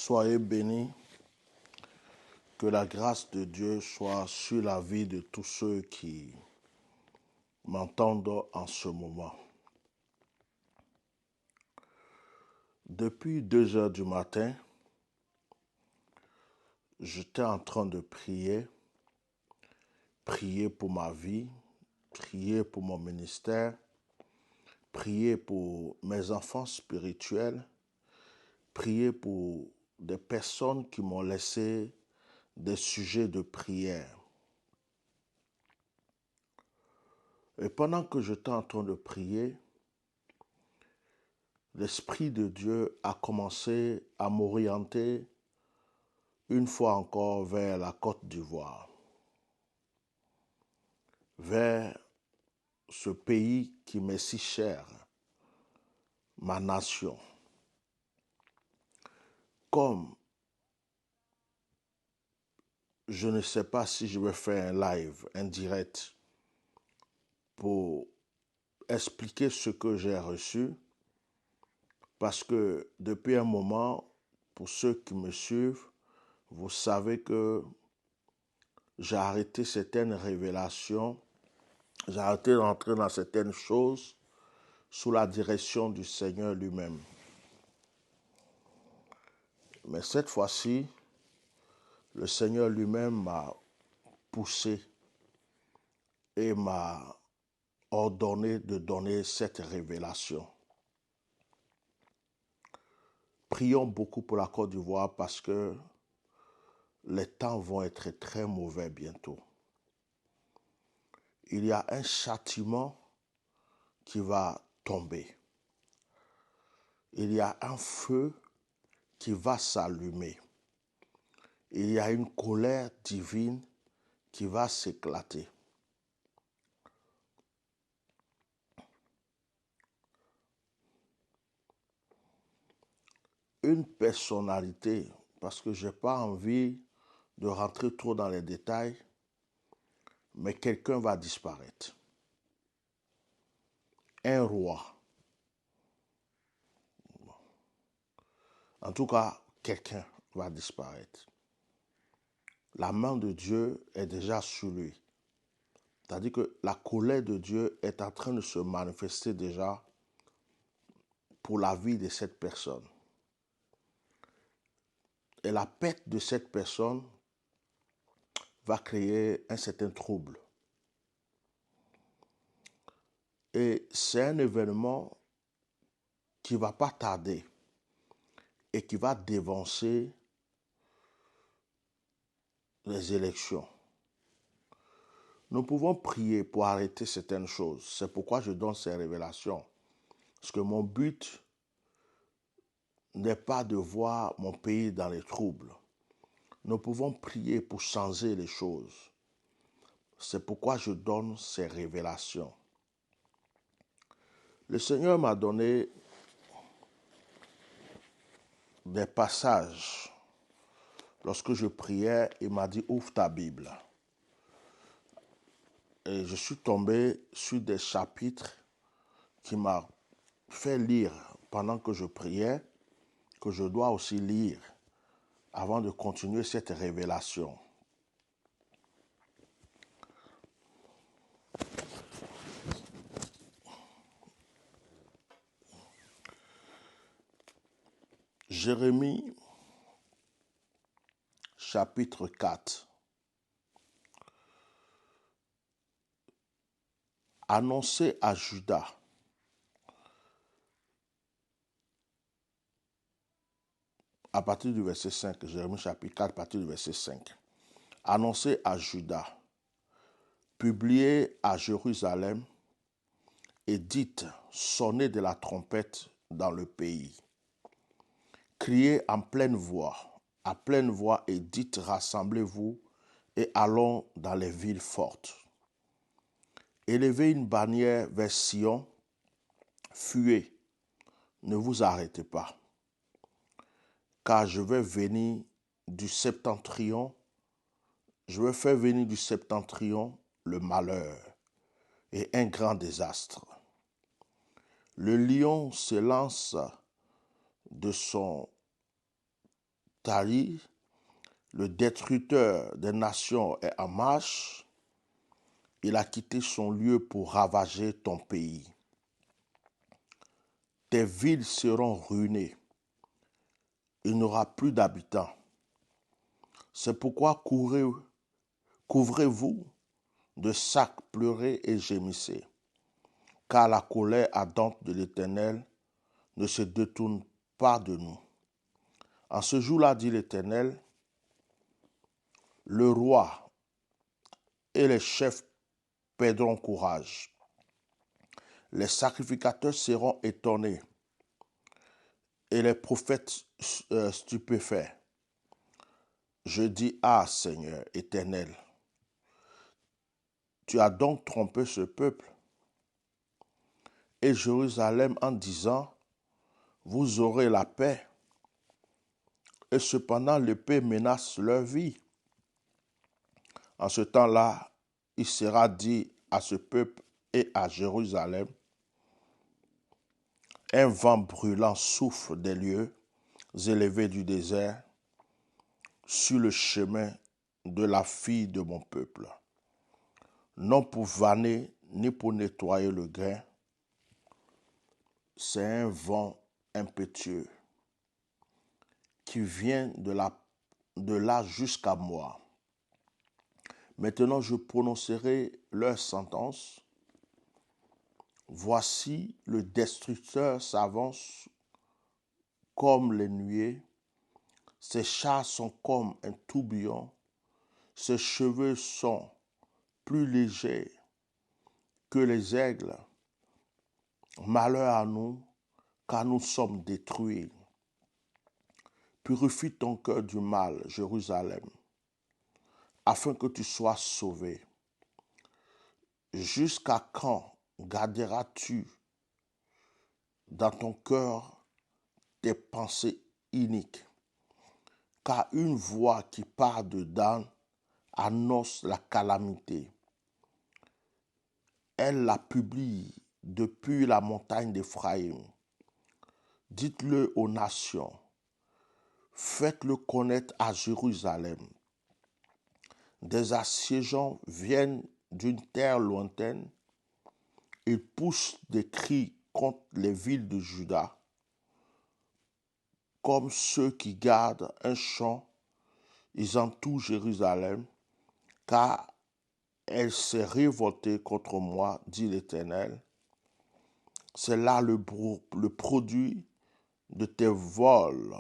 Soyez bénis, que la grâce de Dieu soit sur la vie de tous ceux qui m'entendent en ce moment. Depuis 2 heures du matin, j'étais en train de prier pour ma vie, prier pour mon ministère, prier pour mes enfants spirituels, prier pour des personnes qui m'ont laissé des sujets de prière. Et pendant que j'étais en train de prier, l'Esprit de Dieu a commencé à m'orienter une fois encore vers la Côte d'Ivoire, vers ce pays qui m'est si cher, ma nation. Comme je ne sais pas si je vais faire un live, un direct, pour expliquer ce que j'ai reçu, parce que depuis un moment, pour ceux qui me suivent, vous savez que j'ai arrêté certaines révélations, j'ai arrêté d'entrer dans certaines choses sous la direction du Seigneur lui-même. Mais cette fois-ci, le Seigneur lui-même m'a poussé et m'a ordonné de donner cette révélation. Prions beaucoup pour la Côte d'Ivoire parce que les temps vont être très mauvais bientôt. Il y a un châtiment qui va tomber. Il y a un feu qui va s'allumer. Il y a une colère divine qui va s'éclater. Une personnalité, parce que je n'ai pas envie de rentrer trop dans les détails, mais quelqu'un va disparaître. Un roi. En tout cas, quelqu'un va disparaître. La main de Dieu est déjà sur lui. C'est-à-dire que la colère de Dieu est en train de se manifester déjà pour la vie de cette personne. Et la perte de cette personne va créer un certain trouble. Et c'est un événement qui ne va pas tarder et qui va dévancer les élections. Nous pouvons prier pour arrêter certaines choses. C'est pourquoi je donne ces révélations. Parce que mon but n'est pas de voir mon pays dans les troubles. Nous pouvons prier pour changer les choses. C'est pourquoi je donne ces révélations. Le Seigneur m'a donné des passages. Lorsque je priais, il m'a dit « Ouvre ta Bible ». Et je suis tombé sur des chapitres qui m'ont fait lire pendant que je priais, que je dois aussi lire avant de continuer cette révélation. Jérémie, chapitre 4. Annoncez à Juda à partir du verset 5, Jérémie chapitre 4, à partir du verset 5. Annoncez à Juda, publiez à Jérusalem et dites, sonnez de la trompette dans le pays. Criez en pleine voix, à pleine voix et dites, rassemblez-vous et allons dans les villes fortes. Élevez une bannière vers Sion, fuyez, ne vous arrêtez pas, car je vais venir du septentrion, je vais faire venir du septentrion le malheur et un grand désastre. Le lion se lance de son Naphtali, le détruiteur des nations, est en marche. Il a quitté son lieu pour ravager ton pays. Tes villes seront ruinées. Il n'y aura plus d'habitants. C'est pourquoi couvrez-vous de sacs, pleurez et gémissez, car la colère ardente de l'Éternel ne se détourne pas de nous. En ce jour-là, dit l'Éternel, le roi et les chefs perdront courage. Les sacrificateurs seront étonnés et les prophètes stupéfaits. Je dis, ah Seigneur éternel, tu as donc trompé ce peuple et Jérusalem en disant, vous aurez la paix. Et cependant l'épée menace leur vie. En ce temps-là, il sera dit à ce peuple et à Jérusalem, un vent brûlant souffle des lieux élevés du désert sur le chemin de la fille de mon peuple. Non pour vanner ni pour nettoyer le grain, c'est un vent impétueux qui vient de là jusqu'à moi. Maintenant je prononcerai leur sentence. Voici le destructeur s'avance comme les nuées, ses chars sont comme un tourbillon, ses cheveux sont plus légers que les aigles. Malheur à nous, car nous sommes détruits. Purifie ton cœur du mal, Jérusalem, afin que tu sois sauvé. Jusqu'à quand garderas-tu dans ton cœur tes pensées iniques? Car une voix qui part de Dan annonce la calamité. Elle la publie depuis la montagne d'Éphraïm. Dites-le aux nations, faites-le connaître à Jérusalem. Des assiégeants viennent d'une terre lointaine. Ils poussent des cris contre les villes de Juda. Comme ceux qui gardent un champ, ils entourent Jérusalem, car elle s'est révoltée contre moi, dit l'Éternel. C'est là le produit de tes vols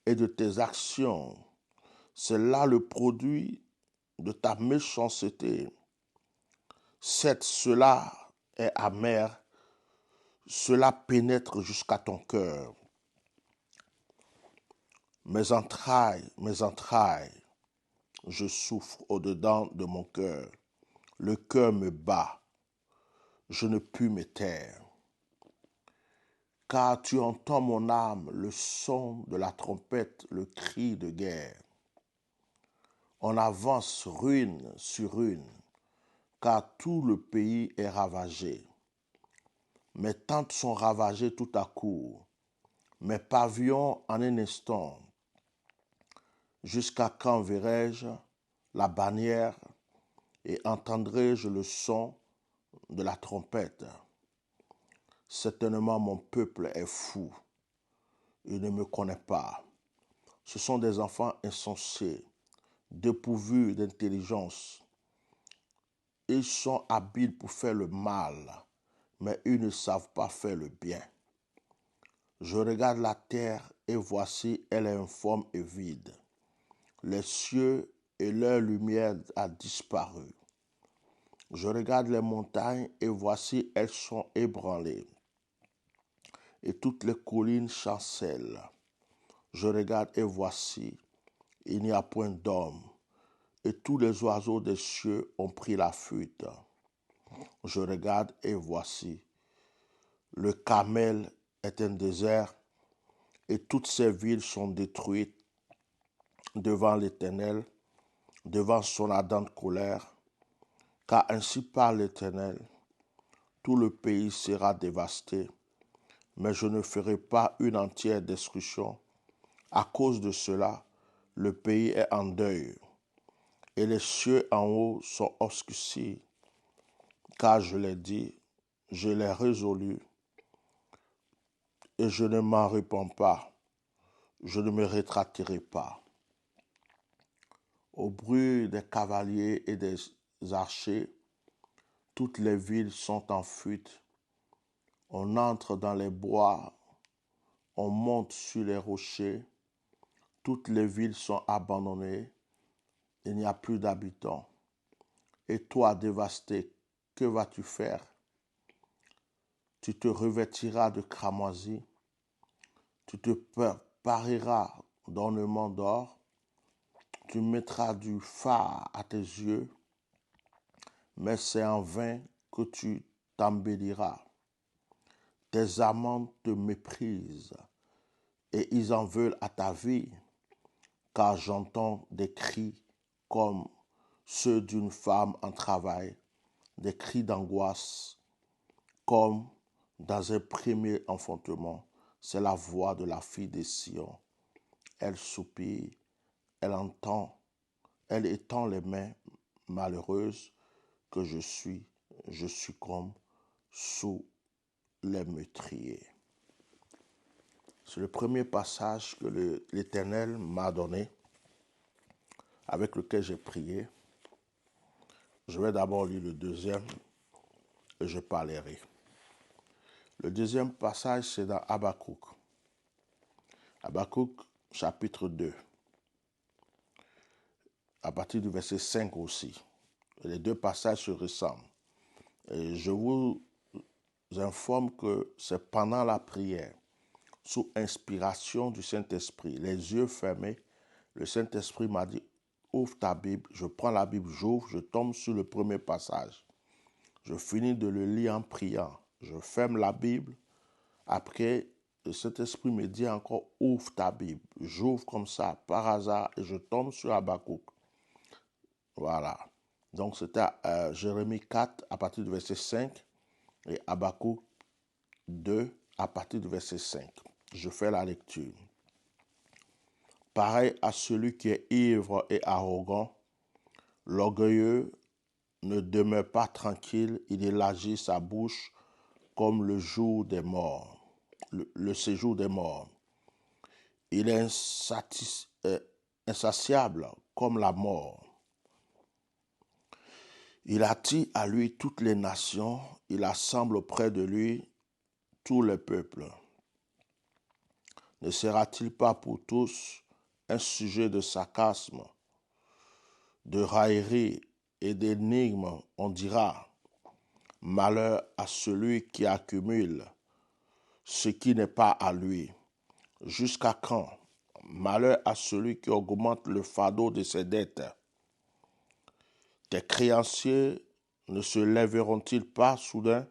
et de tes actions. C'est là le produit de ta méchanceté. Cela est amer, cela pénètre jusqu'à ton cœur. Mes entrailles, je souffre au-dedans de mon cœur. Le cœur me bat, je ne puis me taire. Car tu entends mon âme, le son de la trompette, le cri de guerre. On avance ruine sur ruine, car tout le pays est ravagé. Mes tentes sont ravagées tout à coup, mes pavillons en un instant. Jusqu'à quand verrai-je la bannière et entendrai-je le son de la trompette? Certainement mon peuple est fou, il ne me connaît pas. Ce sont des enfants insensés, dépourvus d'intelligence. Ils sont habiles pour faire le mal, mais ils ne savent pas faire le bien. Je regarde la terre et voici, elle est informe et vide. Les cieux et leur lumière a disparu. Je regarde les montagnes et voici, elles sont ébranlées. Et toutes les collines chancellent. Je regarde et voici, il n'y a point d'homme. Et tous les oiseaux des cieux ont pris la fuite. Je regarde et voici, le Carmel est un désert et toutes ses villes sont détruites devant l'Éternel, devant son ardente colère, car ainsi parle l'Éternel, tout le pays sera dévasté, mais je ne ferai pas une entière destruction, À cause de cela, le pays est en deuil, et les cieux en haut sont obscurcis, car je l'ai dit, je l'ai résolu, et je ne m'en répands pas, je ne me rétracterai pas. Au bruit des cavaliers et des archers, toutes les villes sont en fuite. On entre dans les bois, on monte sur les rochers, toutes les villes sont abandonnées, il n'y a plus d'habitants. Et toi, dévasté, que vas-tu faire? Tu te revêtiras de cramoisie, tu te parieras d'ornements d'or, tu mettras du fard à tes yeux, mais c'est en vain que tu t'embelliras. Tes amants te méprisent et ils en veulent à ta vie, car j'entends des cris comme ceux d'une femme en travail, des cris d'angoisse comme dans un premier enfantement. C'est la voix de la fille de Sion. Elle soupire, elle étend les mains malheureuses que je suis comme sous les meurtriers. C'est le premier passage que l'Éternel m'a donné, avec lequel j'ai prié. Je vais d'abord lire le deuxième et je parlerai. Le deuxième passage, c'est dans Habakkuk. Habakkuk, chapitre 2, à partir du verset 5 aussi. Les deux passages se ressemblent. Et je vous informe que c'est pendant la prière, sous inspiration du Saint-Esprit, les yeux fermés, le Saint-Esprit m'a dit, ouvre ta Bible, je prends la Bible, j'ouvre, je tombe sur le premier passage. Je finis de le lire en priant. Je ferme la Bible. Après, le Saint-Esprit me dit encore, ouvre ta Bible. J'ouvre comme ça, par hasard, et je tombe sur Habakkuk. Voilà. Donc, c'était Jérémie 4 à partir du verset 5 et Habakkuk 2 à partir du verset 5. Je fais la lecture. Pareil à celui qui est ivre et arrogant, l'orgueilleux ne demeure pas tranquille, il élargit sa bouche comme le jour des morts, le séjour des morts. Il est insatiable comme la mort. Il attire à lui toutes les nations, il assemble auprès de lui tous les peuples. Ne sera-t-il pas pour tous un sujet de sarcasme, de raillerie et d'énigme? On dira, malheur à celui qui accumule ce qui n'est pas à lui. Jusqu'à quand? Malheur à celui qui augmente le fardeau de ses dettes. Tes créanciers ne se lèveront-ils pas soudain?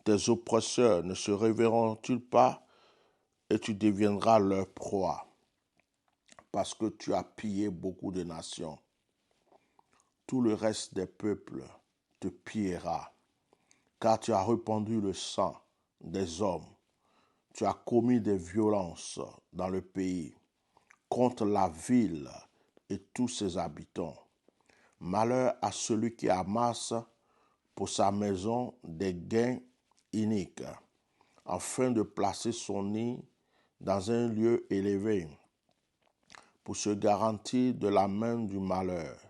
Tes oppresseurs ne se réveilleront-ils pas et tu deviendras leur proie? Parce que tu as pillé beaucoup de nations. Tout le reste des peuples te pillera, car tu as répandu le sang des hommes. Tu as commis des violences dans le pays, contre la ville et tous ses habitants. Malheur à celui qui amasse pour sa maison des gains iniques, afin de placer son nid dans un lieu élevé, pour se garantir de la main du malheur.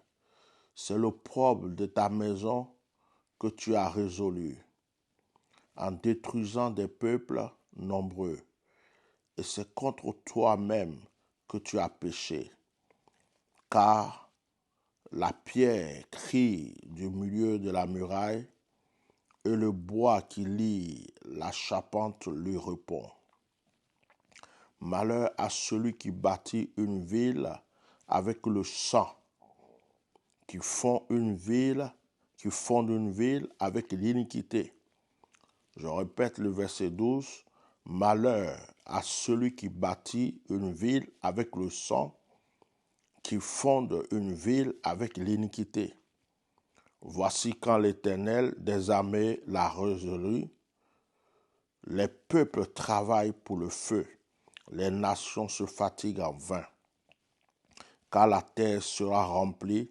C'est l'opprobre de ta maison que tu as résolu, en détruisant des peuples nombreux. Et c'est contre toi-même que tu as péché, car la pierre crie du milieu de la muraille, et le bois qui lie la charpente lui répond. Malheur à celui qui bâtit une ville avec le sang, qui fonde une ville avec l'iniquité. Je répète le verset 12. Malheur à celui qui bâtit une ville avec le sang, qui fonde une ville avec l'iniquité. Voici quand l'Éternel des armées l'a résolu. Les peuples travaillent pour le feu, Les nations se fatiguent en vain, car la terre sera remplie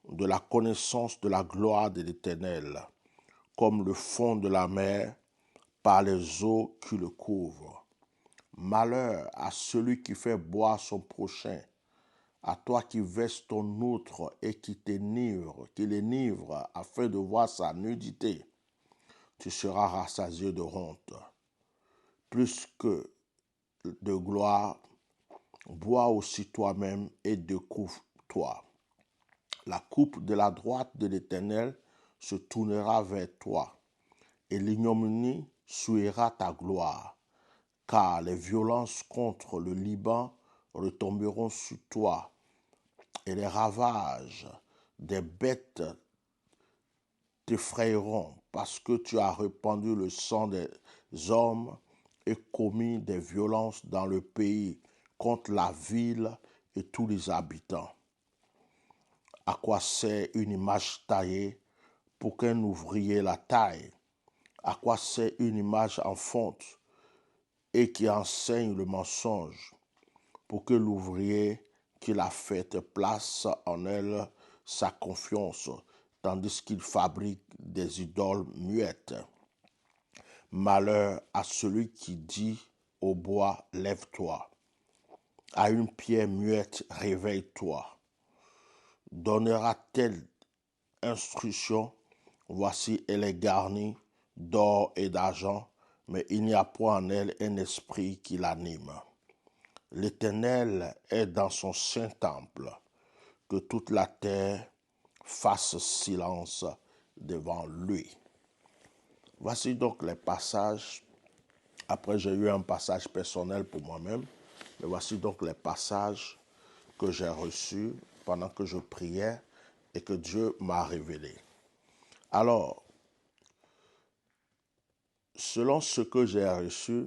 de la connaissance de la gloire de l'Éternel, comme le fond de la mer par les eaux qui le couvrent. Malheur à celui qui fait boire son prochain, à toi qui verses ton outre et qui l'énivre afin de voir sa nudité. Tu seras rassasié de honte. Plus que de gloire, bois aussi toi-même et découvre-toi. La coupe de la droite de l'Éternel se tournera vers toi, et l'ignominie souillera ta gloire, car les violences contre le Liban retomberont sur toi, et les ravages des bêtes t'effrayeront, parce que tu as répandu le sang des hommes et commis des violences dans le pays contre la ville et tous les habitants. À quoi sert une image taillée pour qu'un ouvrier la taille? À quoi sert une image en fonte et qui enseigne le mensonge pour que l'ouvrier qui l'a faite place en elle sa confiance, tandis qu'il fabrique des idoles muettes? Malheur à celui qui dit au bois, lève-toi, à une pierre muette, réveille-toi. Donnera-t-elle instruction? Voici, elle est garnie d'or et d'argent, mais il n'y a point en elle un esprit qui l'anime. L'Éternel est dans son saint temple, que toute la terre fasse silence devant lui. Voici donc les passages. Après, j'ai eu un passage personnel pour moi-même, mais voici donc les passages que j'ai reçus pendant que je priais et que Dieu m'a révélé. Alors, selon ce que j'ai reçu,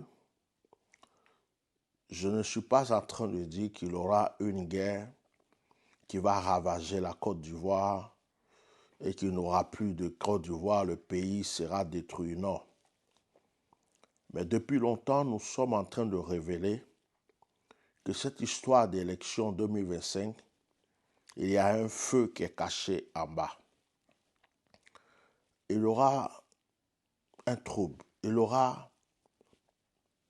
je ne suis pas en train de dire qu'il y aura une guerre qui va ravager la Côte d'Ivoire et qu'il n'y aura plus de Côte d'Ivoire, le pays sera détruit. Non. Mais depuis longtemps, nous sommes en train de révéler que cette histoire d'élection 2025, il y a un feu qui est caché en bas. Il y aura un trouble, il y aura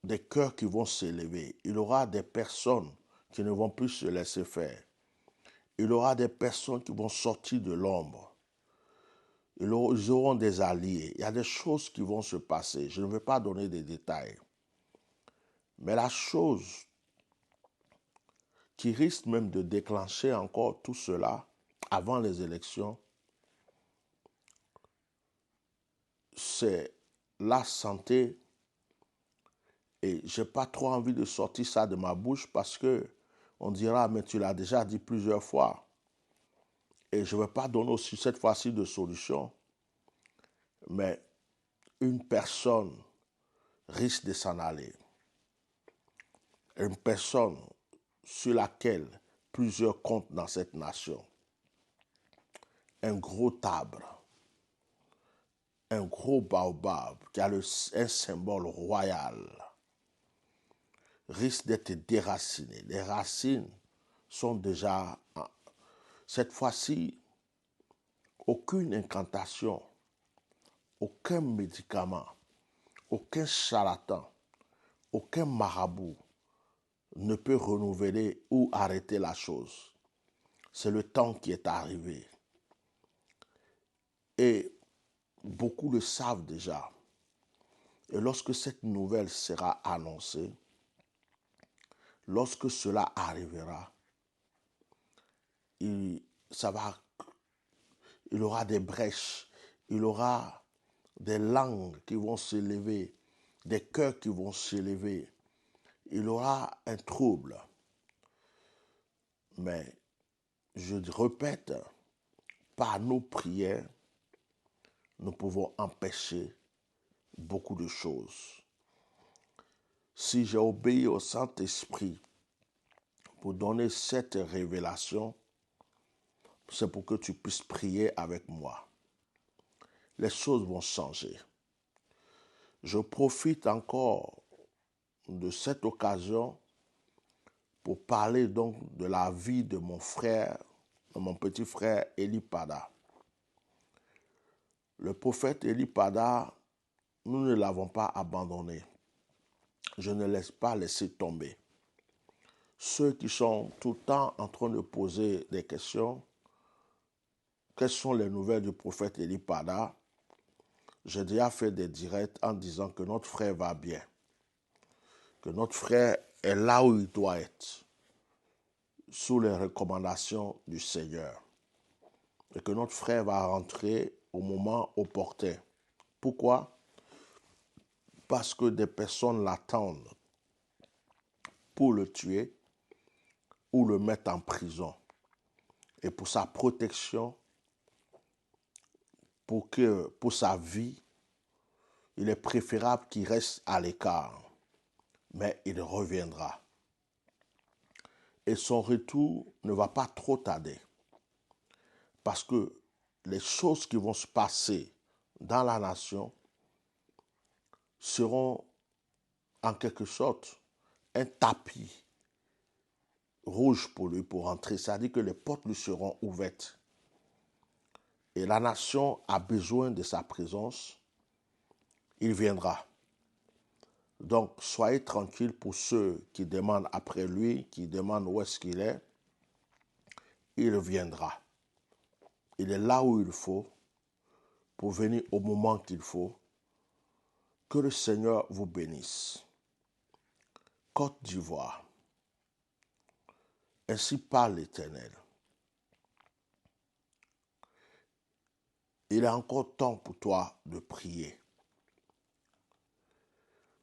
des cœurs qui vont s'élever, il y aura des personnes qui ne vont plus se laisser faire, il y aura des personnes qui vont sortir de l'ombre, ils auront des alliés, il y a des choses qui vont se passer, je ne vais pas donner des détails. Mais la chose qui risque même de déclencher encore tout cela avant les élections, c'est la santé. Et je n'ai pas trop envie de sortir ça de ma bouche parce que on dira, mais tu l'as déjà dit plusieurs fois. Et je ne vais pas donner aussi cette fois-ci de solution. Mais une personne risque de s'en aller. Une personne sur laquelle plusieurs comptent dans cette nation. Un gros arbre, un gros baobab qui a un symbole royal, risque d'être déraciné. Les racines sont déjà... Cette fois-ci, aucune incantation, aucun médicament, aucun charlatan, aucun marabout ne peut renouveler ou arrêter la chose. C'est le temps qui est arrivé. Et beaucoup le savent déjà. Et lorsque cette nouvelle sera annoncée, lorsque cela arrivera, il y aura des brèches, il y aura des langues qui vont s'élever, des cœurs qui vont s'élever. Il y aura un trouble. Mais je répète, par nos prières, nous pouvons empêcher beaucoup de choses. Si j'ai obéi au Saint-Esprit pour donner cette révélation, c'est pour que tu puisses prier avec moi. Les choses vont changer. Je profite encore de cette occasion pour parler donc de la vie de mon frère, de mon petit frère Eli Pada. Le prophète Eli Pada, nous ne l'avons pas abandonné. Je ne laisse pas laisser tomber. Ceux qui sont tout le temps en train de poser des questions, quelles sont les nouvelles du prophète Eli Pada? J'ai déjà fait des directs en disant que notre frère va bien, que notre frère est là où il doit être, sous les recommandations du Seigneur, et que notre frère va rentrer au moment opportun. Pourquoi? Parce que des personnes l'attendent pour le tuer ou le mettre en prison. Et pour sa protection, pour sa vie, il est préférable qu'il reste à l'écart. Mais il reviendra. Et son retour ne va pas trop tarder. Parce que les choses qui vont se passer dans la nation seront en quelque sorte un tapis rouge pour lui pour entrer. C'est-à-dire que les portes lui seront ouvertes. Et la nation a besoin de sa présence. Il viendra. Donc, soyez tranquilles pour ceux qui demandent après lui, qui demandent où est-ce qu'il est. Il viendra. Il est là où il faut pour venir au moment qu'il faut. Que le Seigneur vous bénisse. Côte d'Ivoire. Ainsi parle l'Éternel. Il est encore temps pour toi de prier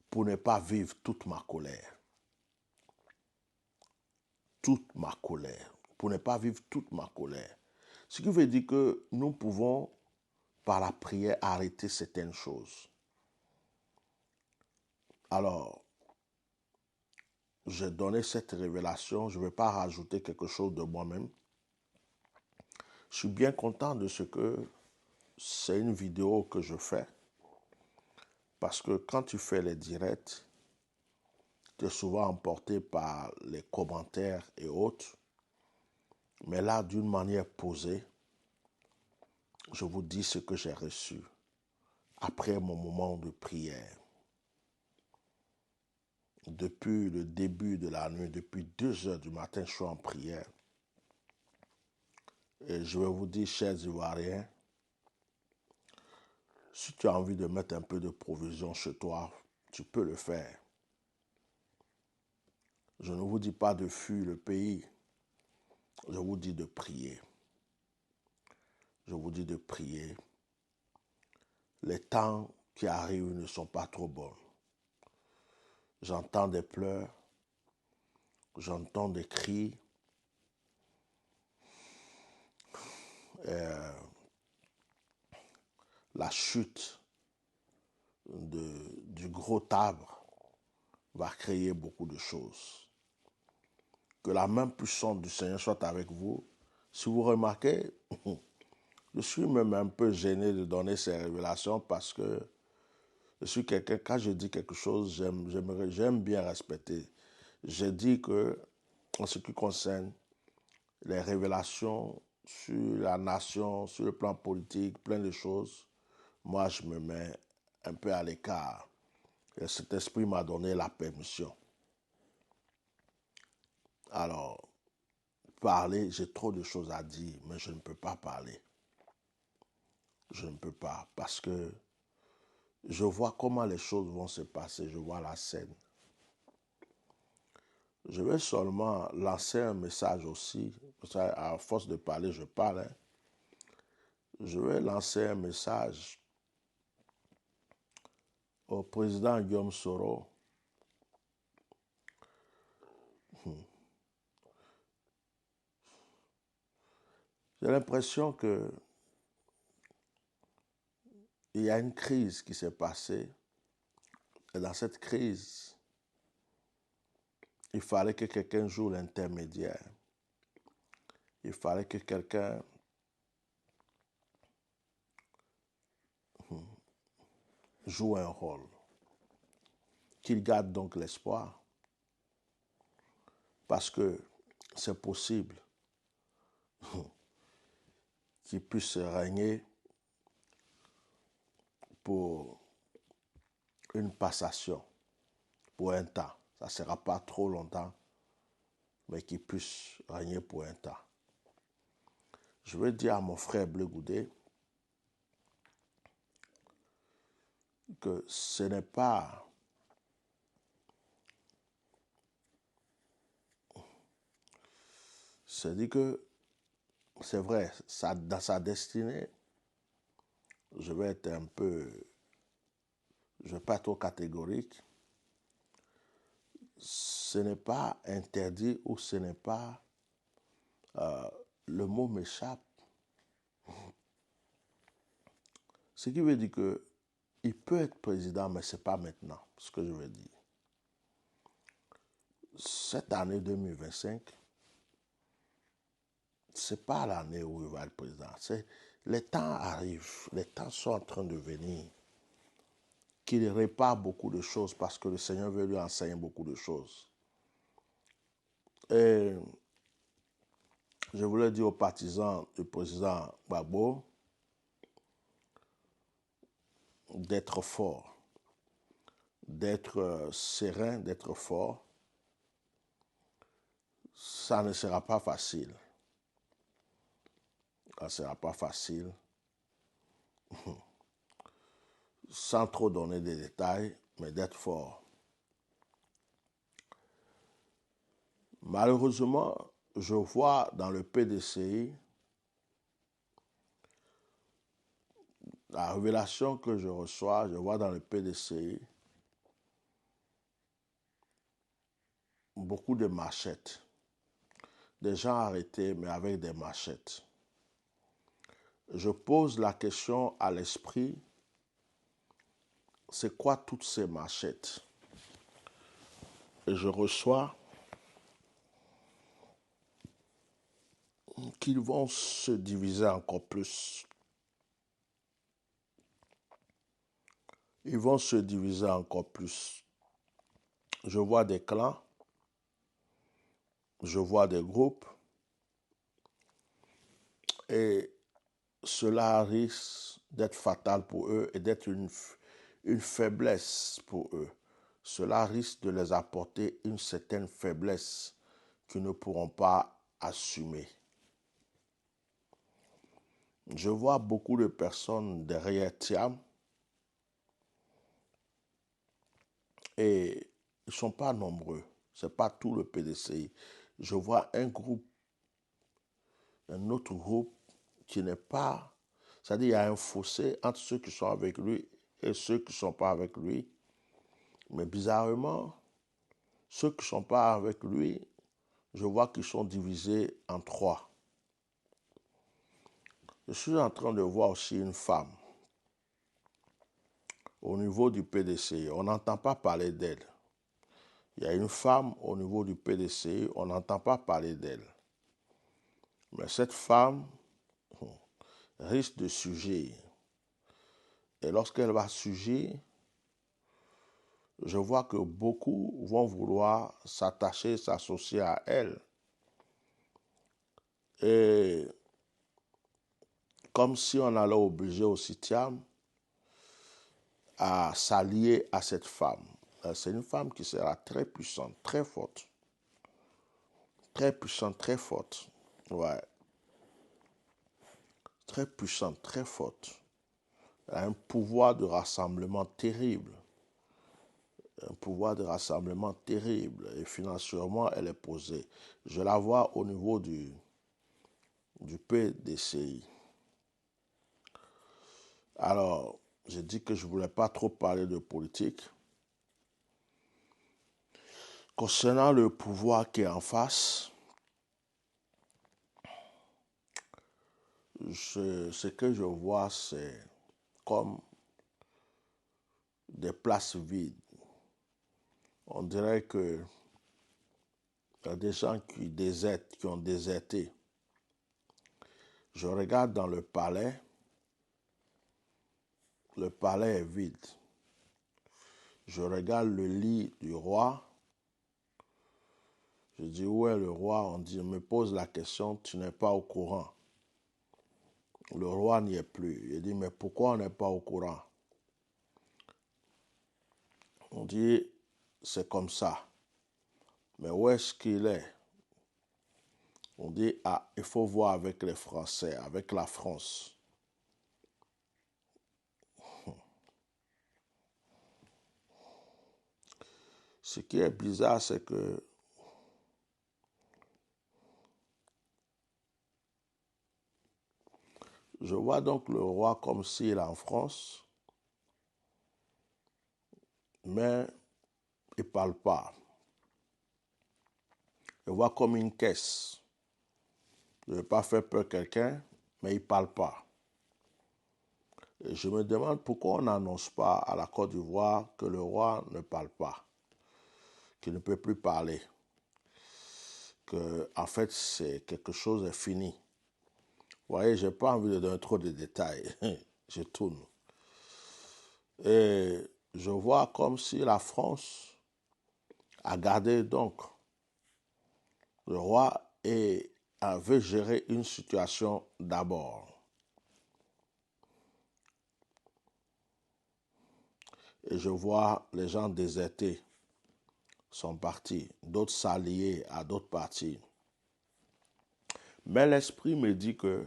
pour ne pas vivre toute ma colère. Toute ma colère. Pour ne pas vivre toute ma colère. Ce qui veut dire que nous pouvons, par la prière, arrêter certaines choses. Alors, j'ai donné cette révélation. Je ne vais pas rajouter quelque chose de moi-même. Je suis bien content de ce que c'est une vidéo que je fais. Parce que quand tu fais les directs, tu es souvent emporté par les commentaires et autres. Mais là, d'une manière posée, je vous dis ce que j'ai reçu après mon moment de prière. Depuis le début de la nuit, depuis 2 heures du matin, je suis en prière. Et je vais vous dire, chers Ivoiriens, si tu as envie de mettre un peu de provision chez toi, tu peux le faire. Je ne vous dis pas de fuir le pays, je vous dis de prier. Je vous dis de prier. Les temps qui arrivent ne sont pas trop bons. J'entends des pleurs, j'entends des cris. La chute du gros arbre va créer beaucoup de choses. Que la main puissante du Seigneur soit avec vous. Si vous remarquez, je suis même un peu gêné de donner ces révélations parce que je suis quelqu'un, quand je dis quelque chose, j'aime bien respecter. J'ai dit que, en ce qui concerne les révélations sur la nation, sur le plan politique, plein de choses, moi je me mets un peu à l'écart. Et cet esprit m'a donné la permission. Alors, parler, j'ai trop de choses à dire, mais je ne peux pas parler. Je ne peux pas, parce que je vois comment les choses vont se passer, je vois la scène. Je vais seulement lancer un message aussi, parce qu'à force de parler, je parle. Je vais lancer un message au président Guillaume Soro. J'ai l'impression que il y a une crise qui s'est passée. Et dans cette crise, il fallait que quelqu'un joue l'intermédiaire. Il fallait que quelqu'un joue un rôle. Qu'il garde donc l'espoir. parce que c'est possible qu'il puisse régner pour une passation, pour un temps. Ça ne sera pas trop longtemps, mais qu'il puisse régner pour un temps. Je veux dire à mon frère Bleu Goudet que ce n'est pas c'est-à-dire que c'est vrai, dans sa destinée, je vais être un peu, je ne vais pas être trop catégorique, ce n'est pas interdit ou ce n'est pas, le mot m'échappe. Ce qui veut dire que il peut être président, mais ce n'est pas maintenant, ce que je veux dire. Cette année 2025, ce n'est pas l'année où il va être président. Les temps arrivent, les temps sont en train de venir. Qu'il répare beaucoup de choses parce que le Seigneur veut lui enseigner beaucoup de choses. Et je voulais dire aux partisans du président Gbagbo d'être fort, d'être serein, d'être fort. Ça ne sera pas facile. Ça ne sera pas facile. Sans trop donner des détails, mais d'être fort. Malheureusement, je vois dans le PDCI la révélation que je reçois, je vois dans le PDCI beaucoup de machettes. Des gens arrêtés, mais avec des machettes. Je pose la question à l'esprit, c'est quoi toutes ces machettes? Et je reçois qu'ils vont se diviser encore plus. Ils vont se diviser encore plus. Je vois des clans, je vois des groupes, et cela risque d'être fatal pour eux et d'être une faiblesse pour eux. Cela risque de les apporter une certaine faiblesse qu'ils ne pourront pas assumer. Je vois beaucoup de personnes derrière Thiam et ils ne sont pas nombreux. Ce n'est pas tout le PDCI. Je vois un autre groupe qui n'est pas... C'est-à-dire qu'il y a un fossé entre ceux qui sont avec lui et ceux qui ne sont pas avec lui. Mais bizarrement, ceux qui ne sont pas avec lui, je vois qu'ils sont divisés en trois. Je suis en train de voir aussi une femme au niveau du PDCI. On n'entend pas parler d'elle. Il y a une femme au niveau du PDCI, on n'entend pas parler d'elle. Mais cette femme risque de surgir. Et lorsqu'elle va surgir, je vois que beaucoup vont vouloir s'attacher, s'associer à elle. Et comme si on allait obliger aussi Thiam à s'allier à cette femme. C'est une femme qui sera très puissante, très forte. Très puissante, très forte. Ouais. Très puissante, très forte. Elle a un pouvoir de rassemblement terrible. Un pouvoir de rassemblement terrible. Et financièrement, elle est posée. Je la vois au niveau du PDCI. Alors, j'ai dit que je ne voulais pas trop parler de politique. Concernant le pouvoir qui est en face, ce que je vois, c'est comme des places vides. On dirait que il y a des gens qui désertent, qui ont déserté. Je regarde dans le palais est vide. Je regarde le lit du roi, Je dis, où est le roi? On dit, me pose la question, tu n'es pas au courant. Le roi n'y est plus. Il dit, mais pourquoi on n'est pas au courant? On dit, c'est comme ça. Mais où est-ce qu'il est? On dit, ah, il faut voir avec les Français, avec la France. Ce qui est bizarre, c'est que je vois donc le roi comme s'il est en France, mais il ne parle pas. Je vois comme une caisse. Je ne veux pas faire peur à quelqu'un, mais il ne parle pas. Et je me demande pourquoi on n'annonce pas à la Côte d'Ivoire que le roi ne parle pas, qu'il ne peut plus parler, que en fait c'est quelque chose est fini. Vous voyez, je n'ai pas envie de donner trop de détails. Je tourne. Et je vois comme si la France a gardé donc le roi et veut gérer une situation d'abord. Et je vois les gens désertés sont partis, d'autres s'allier à d'autres partis. Mais l'esprit me dit que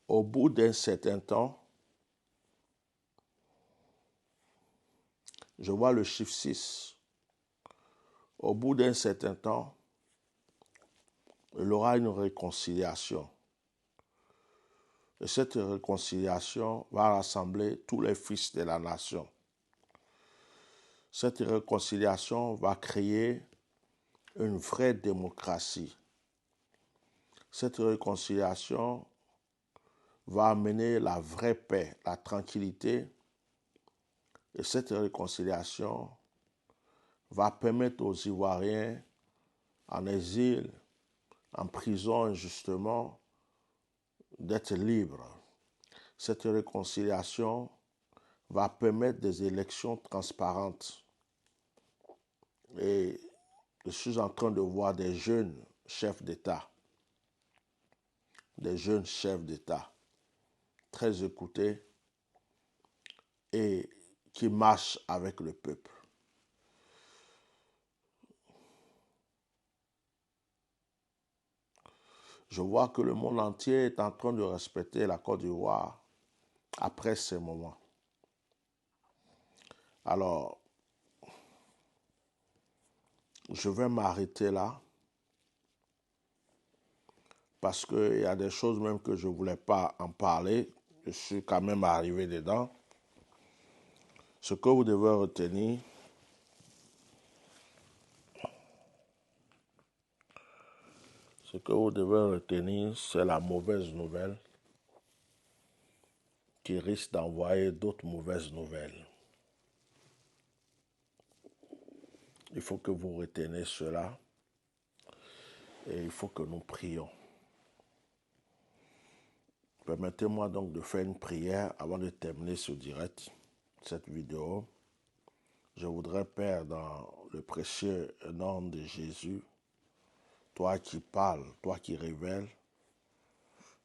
au bout d'un certain temps, je vois le chiffre 6. Au bout d'un certain temps, il y aura une réconciliation. Et cette réconciliation va rassembler tous les fils de la nation. Cette réconciliation va créer une vraie démocratie. Cette réconciliation va amener la vraie paix, la tranquillité. Et cette réconciliation va permettre aux Ivoiriens en exil, en prison injustement, d'être libres. Cette réconciliation va permettre des élections transparentes. Et je suis en train de voir des jeunes chefs d'État, très écoutés et qui marchent avec le peuple. Je vois que le monde entier est en train de respecter la Côte d'Ivoire après ces moments. Alors, je vais m'arrêter là parce qu'il y a des choses même que je ne voulais pas en parler. Je suis quand même arrivé dedans. Ce que vous devez retenir, c'est la mauvaise nouvelle qui risque d'envoyer d'autres mauvaises nouvelles. Il faut que vous reteniez cela et il faut que nous prions. Permettez-moi donc de faire une prière avant de terminer ce direct, cette vidéo. Je voudrais, Père, dans le précieux nom de Jésus, toi qui parles, toi qui révèles,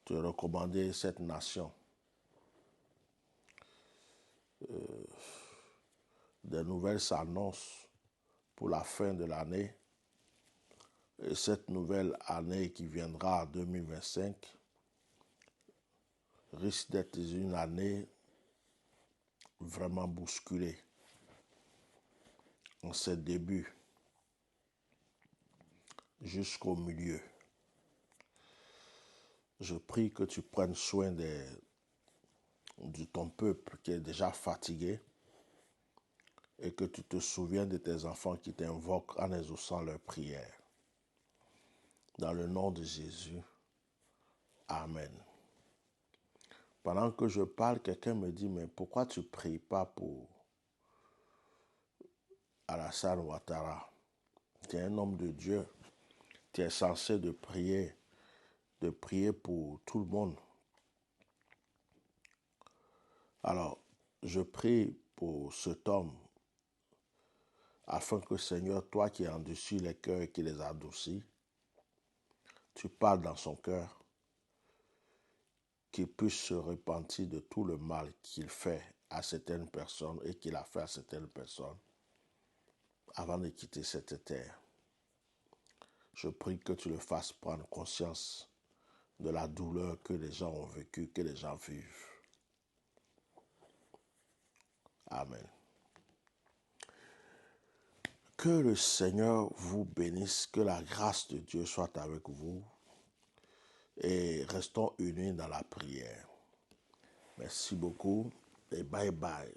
te recommander cette nation. Des nouvelles s'annoncent pour la fin de l'année. Et cette nouvelle année qui viendra en 2025 risque d'être une année vraiment bousculée en ses débuts jusqu'au milieu. Je prie que tu prennes soin de ton peuple qui est déjà fatigué et que tu te souviennes de tes enfants qui t'invoquent en exaucant leurs prières. Dans le nom de Jésus, Amen. Pendant que je parle, quelqu'un me dit, mais pourquoi tu ne pries pas pour Alassane Ouattara? Tu es un homme de Dieu. Tu es censé de prier pour tout le monde. Alors, je prie pour cet homme afin que, Seigneur, toi qui endurcis les cœurs et qui les adoucis, tu parles dans son cœur, qu'il puisse se repentir de tout le mal qu'il fait à certaines personnes et qu'il a fait à certaines personnes avant de quitter cette terre. Je prie que tu le fasses prendre conscience de la douleur que les gens ont vécue, que les gens vivent. Amen. Que le Seigneur vous bénisse, que la grâce de Dieu soit avec vous et restons unis dans la prière. Merci beaucoup et bye bye.